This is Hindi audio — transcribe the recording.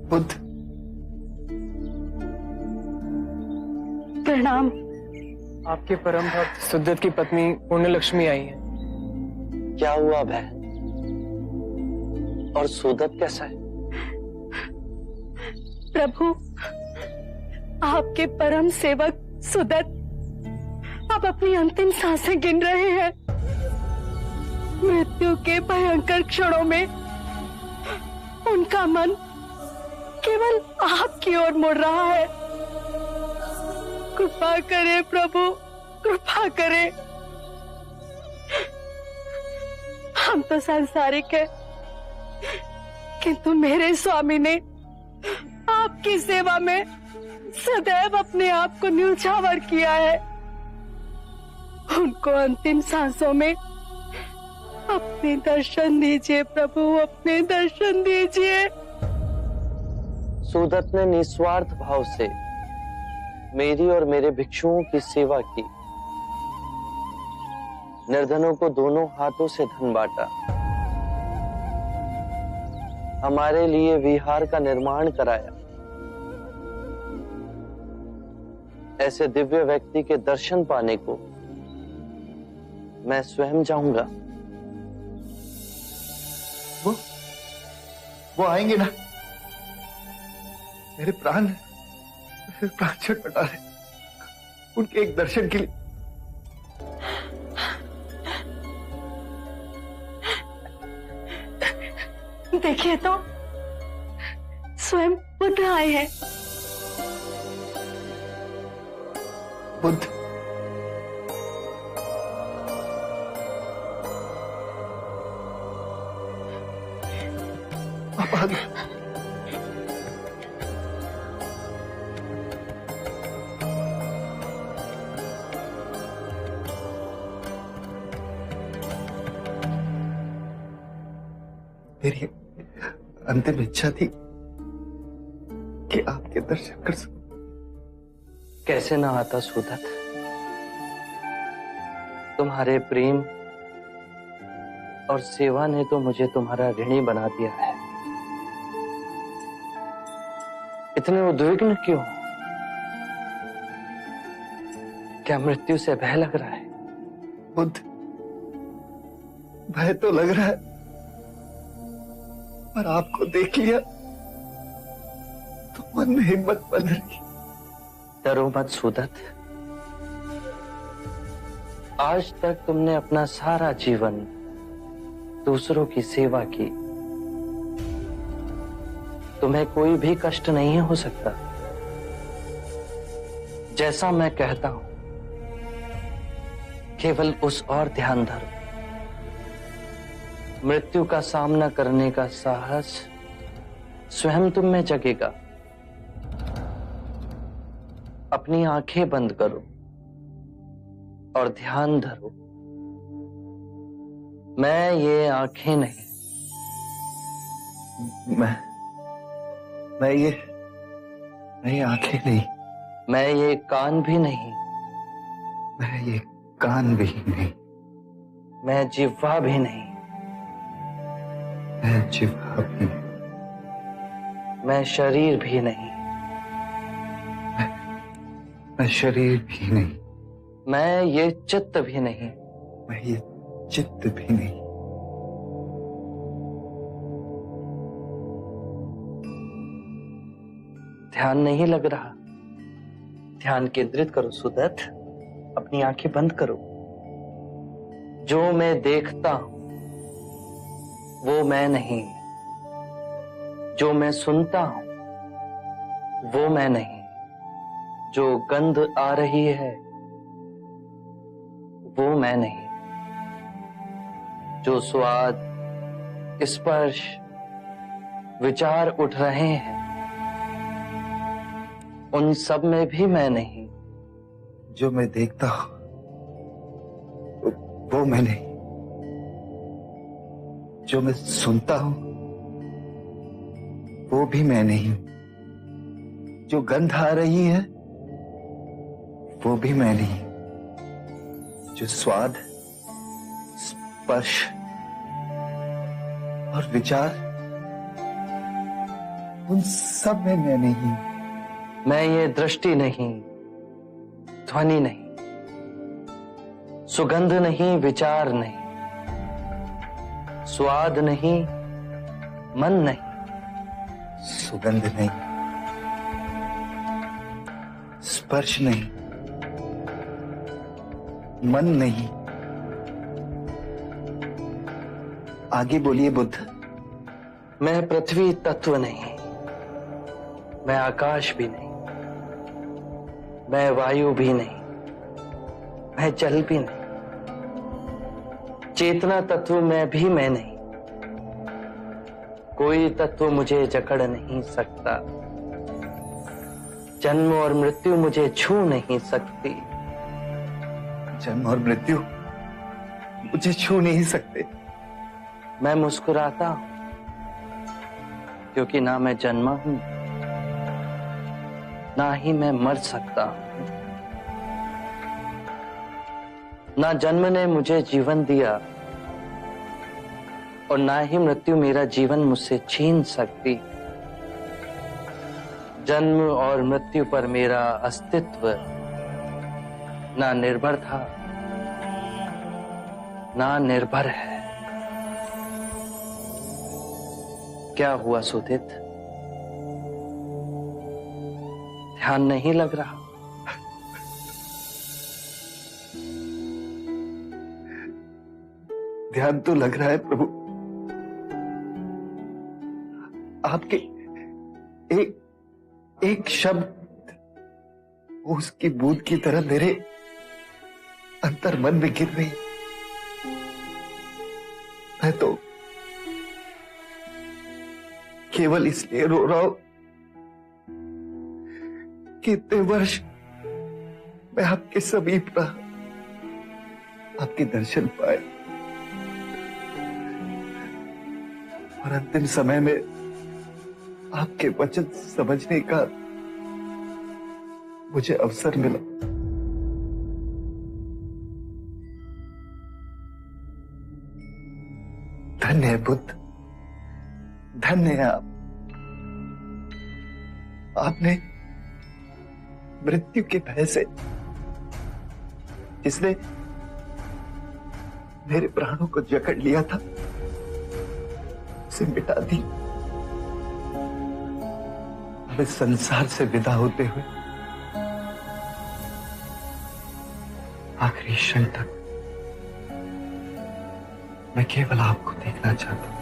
बुद्ध, प्रणाम। आपके परम भक्त सुदत्त की पत्नी पुण्यलक्ष्मी आई है। क्या हुआ बहन? और सुदत्त कैसा है? प्रभु, आपके परम सेवक सुदत्त अब अपनी अंतिम सांसें गिन रहे हैं। मृत्यु के भयंकर क्षणों में उनका मन केवल आपकी ओर मुड़ रहा है। कृपा करें प्रभु, कृपा करें। हम तो सांसारिक हैं, किंतु मेरे स्वामी ने आपकी सेवा में सदैव अपने आप को न्योछावर किया है। उनको अंतिम सांसों में अपने दर्शन दीजिए प्रभु, अपने दर्शन दीजिए। सुदत्त ने निस्वार्थ भाव से मेरी और मेरे भिक्षुओं की सेवा की। निर्धनों को दोनों हाथों से धन बांटा, हमारे लिए विहार का निर्माण कराया। ऐसे दिव्य व्यक्ति के दर्शन पाने को मैं स्वयं जाऊंगा। वो आएंगे ना? मेरे प्राण छटपटा रहे उनके एक दर्शन के लिए। देखिए तो, स्वयं बुद्ध आए हैं। बुद्ध, आप आ गए। मेरी अंतिम इच्छा थी कि आपके दर्शन कर सकूं। कैसे ना आता सुदत्त, तुम्हारे प्रेम और सेवा ने तो मुझे तुम्हारा ऋणी बना दिया है। इतने उद्विग्न क्यों? क्या मृत्यु से भय लग रहा है? बुद्ध, भय तो लग रहा है, पर आपको देख लिया तो मन में हिम्मत बन रही। डरो मत सुदत्त। आज तक तुमने अपना सारा जीवन दूसरों की सेवा की। तुम्हें कोई भी कष्ट नहीं हो सकता। जैसा मैं कहता हूं, केवल उस और ध्यान धरो। मृत्यु का सामना करने का साहस स्वयं तुम में जगेगा। अपनी आंखें बंद करो और ध्यान धरो। मैं ये आंखें नहीं, मैं ये आंखें नहीं, मैं ये कान भी नहीं, मैं ये कान भी नहीं, मैं जिह्वा भी नहीं, मैं जिह्वा भी नहीं, मैं शरीर भी नहीं, मैं शरीर भी नहीं, मैं ये चित्त भी नहीं, मैं ये चित्त भी नहीं। ध्यान नहीं लग रहा? ध्यान केंद्रित करो सुदत्त। अपनी आंखें बंद करो। जो मैं देखता हूं वो मैं नहीं, जो मैं सुनता हूं वो मैं नहीं, जो गंध आ रही है वो मैं नहीं, जो स्वाद, स्पर्श, विचार उठ रहे हैं उन सब में भी मैं नहीं। जो मैं देखता हूं वो मैं नहीं, जो मैं सुनता हूं वो भी मैं नहीं, जो गंध आ रही है वो भी मैं नहीं, जो स्वाद, स्पर्श और विचार उन सब में मैं नहीं। मैं ये दृष्टि नहीं, ध्वनि नहीं, सुगंध नहीं, विचार नहीं, स्वाद नहीं, मन नहीं, सुगंध नहीं, स्पर्श नहीं, मन नहीं। आगे बोलिए बुद्ध। मैं पृथ्वी तत्व नहीं, मैं आकाश भी नहीं, मैं वायु भी नहीं, मैं जल भी नहीं, चेतना तत्व में भी मैं नहीं। कोई तत्व मुझे जकड़ नहीं सकता, जन्म और मृत्यु मुझे छू नहीं सकती। जन्म और मृत्यु मुझे छू नहीं सकते। मैं मुस्कुराता हूं क्योंकि ना मैं जन्मा हूं, ना ही मैं मर सकता हूं। ना जन्म ने मुझे जीवन दिया और ना ही मृत्यु मेरा जीवन मुझसे छीन सकती। जन्म और मृत्यु पर मेरा अस्तित्व ना निर्भर था, ना निर्भर है। क्या हुआ सुदित? ध्यान नहीं लग रहा? ध्यान तो लग रहा है प्रभु। आपके एक शब्द उसकी बूंद की तरह मेरे अंतर मन में गिर रही। मैं तो केवल इसलिए रो रहा हूं कि इतने वर्ष मैं आपके समीप रहा, आपके दर्शन पाए और अंतिम समय में आपके वचन समझने का मुझे अवसर मिला। धन्य है बुद्ध, धन्य है आप। आपने मृत्यु के भय से, जिसने मेरे प्राणों को जकड़ लिया था, उसे मिटा दी। अब इस संसार से विदा होते हुए आखिरी क्षण तक मैं केवल आपको देखना चाहता हूं।